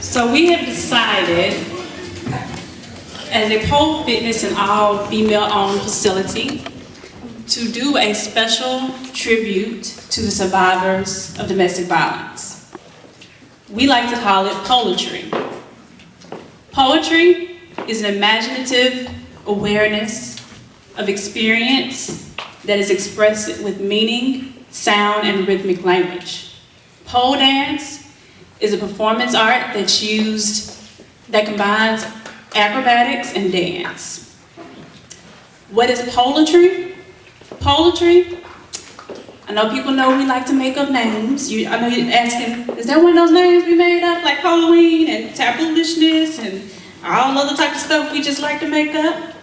So we have decided, as a pole fitness and all female-owned facility, to do a special tribute to the survivors of domestic violence. We like to call it Poletry. Poetry is an imaginative awareness of experience that is expressed with meaning, sound, and rhythmic language. Pole dance is a performance art that combines acrobatics and dance. What is poetry? Poetry, I know people know we like to make up names. I know you're asking, is that one of those names we made up, like Pole-O-Ween and tabooishness and all other type of stuff we just like to make up?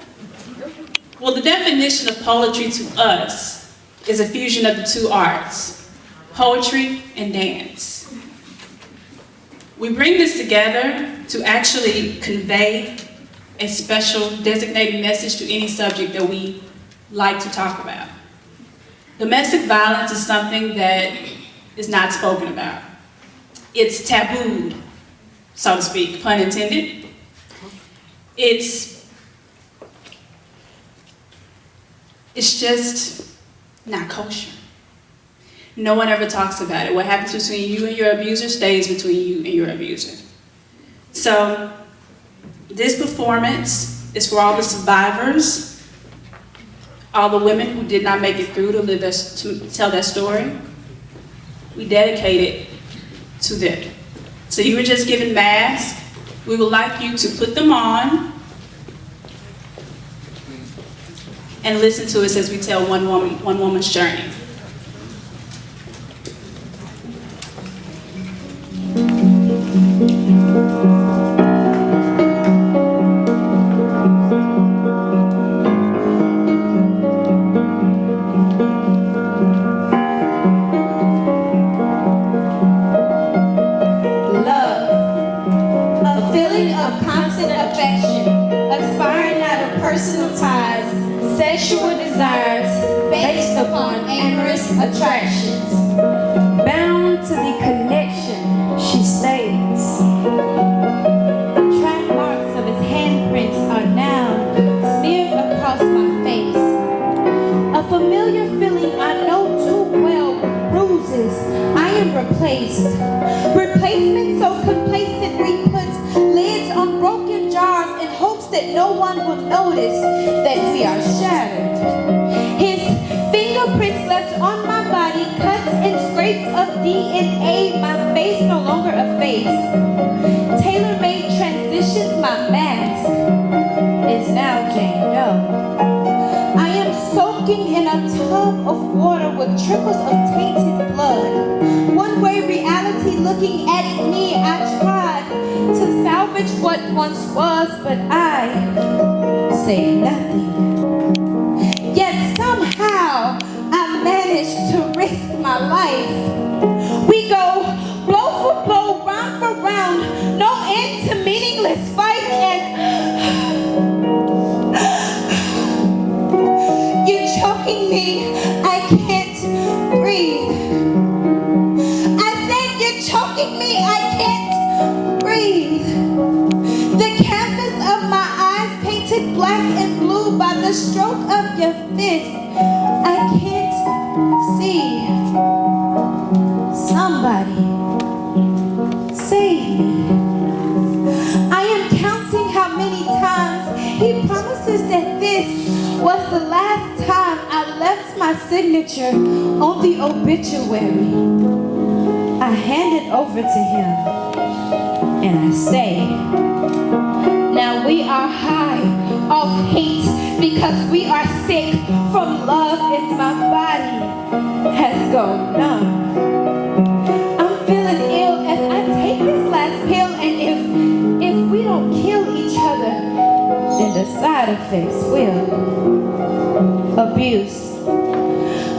Well, the definition of poetry to us is a fusion of the two arts, poetry and dance. We bring this together to actually convey a special designated message to any subject that we like to talk about. Domestic violence is something that is not spoken about. It's tabooed, so to speak, pun intended. It's just not kosher. No one ever talks about it. What happens between you and your abuser stays between you and your abuser. So this performance is for all the survivors, all the women who did not make it through to tell their story. We dedicate it to them. So you were just given masks. We would like you to put them on and listen to us as we tell one woman's journey. Personal ties, sexual desires based upon amorous attractions. Bound to the connection, she stays. The track marks of his handprints are now smeared across my face. A familiar feeling I know too well with bruises. I am replaced. Replacement so complacent we put lids on broken jars in hopes that no one will notice that we are shattered. His fingerprints left on my body, cuts and scrapes of DNA, my face no longer a face. Tailor-made transitions, my mask is now Jane Doe. I am soaking in a tub of water with trickles of tainted blood. One-way reality looking at me, I tried to salvage what once was, but I say nothing. Yet somehow I managed to risk my life. We go blow for blow, round for round, no end to meaningless fight, and you're choking me, I can't breathe. I said you're choking me, I can't breathe. The canvas of my eyes painted black and blue by the stroke of your fist. I can't see. Somebody save me. I am counting how many times he promises that this was the last time I left my signature on the obituary. I hand it over to him and I say, now we are high off hate because we are sick from love and my body has gone numb. I'm feeling ill as I take this last pill, and if we don't kill each other, then the side effects will. Abuse.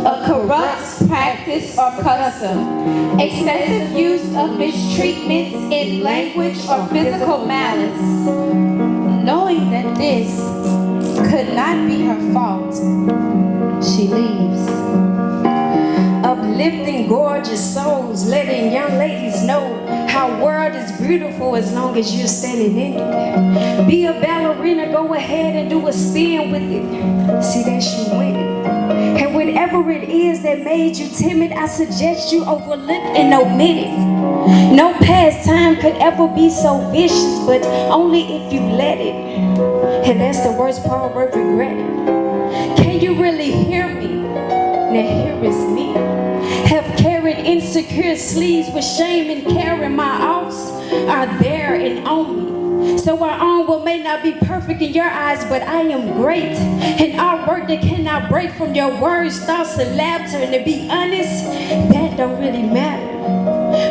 A corrupt practice or custom, excessive use of mistreatments in language or physical malice. Knowing that this could not be her fault, she leaves. A uplifting gorgeous souls, letting young ladies know how world is beautiful as long as you're standing in it. Be a ballerina, go ahead and do a spin with it. See, that's you winning. And whatever it is that made you timid, I suggest you overlook and omit it. No pastime could ever be so vicious, but only if you let it. And that's the worst part, worth regretting. Can you really hear me? Now here is me. Have carried insecure sleeves with shame and carrying my offs are there and on me. So our own will may not be perfect in your eyes, but I am great. And our work that cannot break from your words, thoughts, and laughter. And to be honest, that don't really matter.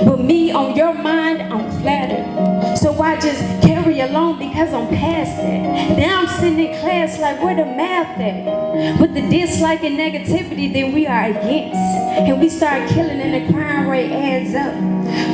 But me on your mind, I'm flattered. So I just carry along because I'm past that. Now I'm sitting in class like, where the math at? With the dislike and negativity, then we are against. And we start killing and the crime rate adds up.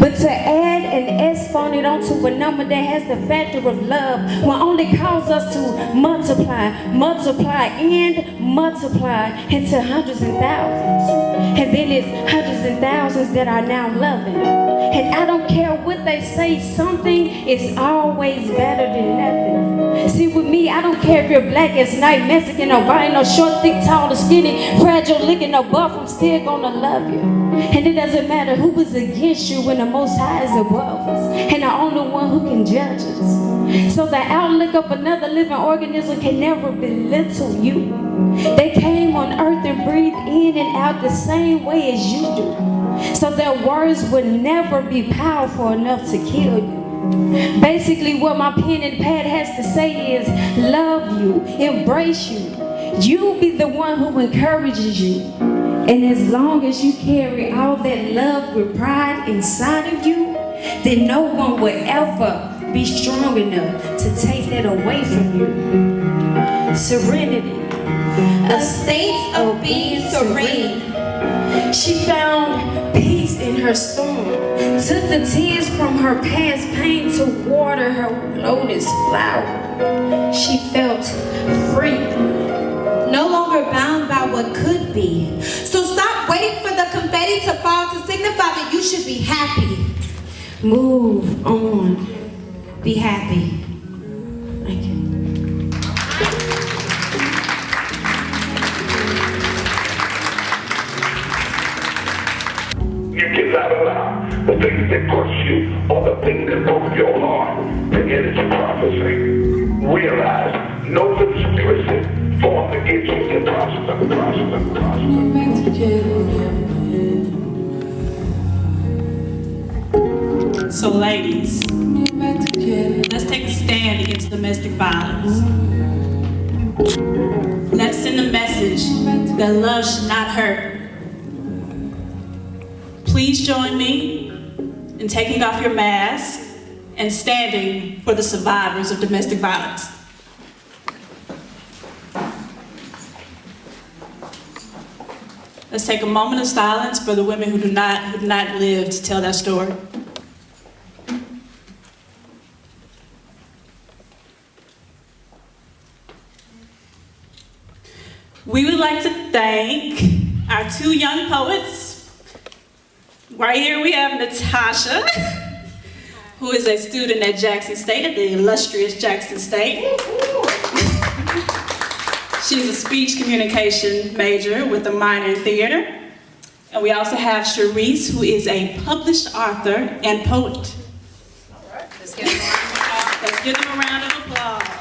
But to add an exponent onto a number that has the factor of love will only cause us to multiply and multiply into hundreds and thousands. And then it's hundreds and thousands that are now loving. And I don't care what they say, something is always better than nothing. See, with me, I don't care if you're black as night, Mexican, albino, short, thick, tall, or skinny, fragile, licking, or buff, I'm still gonna love you. And it doesn't matter who is against you when the Most High is above us, and the only one who can judge us. So the outlook of another living organism can never belittle you. They came on earth and breathed in and out the same way as you do. So their words would never be powerful enough to kill you. Basically, what my pen and pad has to say is love you, embrace you. You be the one who encourages you. And as long as you carry all that love with pride inside of you, then no one will ever be strong enough to take that away from you. Serenity, a state of being serene. She found peace in her storm, took the tears from her past pain to water her lotus flower. She felt free. No longer bound by what could be. So stop waiting for the confetti to fall to signify that you should be happy. Move on. Be happy. Thank you. You cannot allow the things that crush you or the things that broke your heart to enter into prophecy. Realize no conspiracy formed against you can prosper. So ladies, let's take a stand against domestic violence. Let's send a message that love should not hurt. Please join me in taking off your mask and standing for the survivors of domestic violence. Let's take a moment of silence for the women who do not live to tell their story. We would like to thank our two young poets. Right here we have Natasha, who is a student at Jackson State, at the illustrious Jackson State. She's a speech communication major with a minor in theater. And we also have Sharice, who is a published author and poet. All right, let's give them a round of applause.